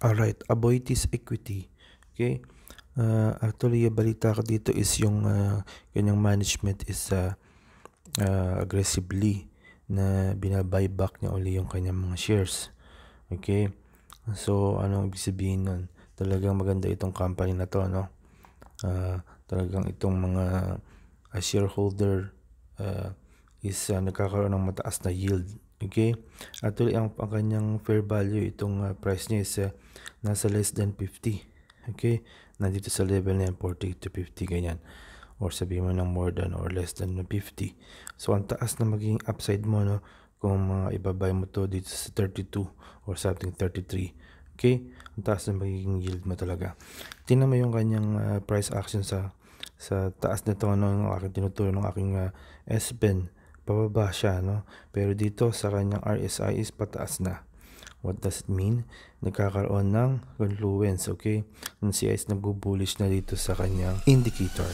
Alright, Aboitiz Equity. Okay? Actually, balita ko dito is yung kanyang management is aggressively na binabuyback niya uli yung kanyang mga shares. Okay? So, anong ibig sabihin nun? Talagang maganda itong company na to, no? Talagang itong mga shareholder is nagkakaroon ng mataas na yield. Okay? Actually, ang kanyang fair value, itong price niya is nasa less than 50. Okay? Nandito sa level na yan, 40 to 50, ganyan. Or sabihin mo ng more than or less than 50. So, ang taas na magiging upside mo, no? Kung ibabay mo to dito sa 32 or something 33. Okay? Ang taas na magiging yield mo talaga. Tingnan mo yung kanyang price action sa taas nito, no? Yung aking tinuturo ng aking S-Pen. Pababa siya, no? Pero dito sa kanyang RSI is pataas na. What does it mean? Nagkakaroon ng confluence, okay? Yung CI is nagbo-bullish na dito sa kanyang indicator.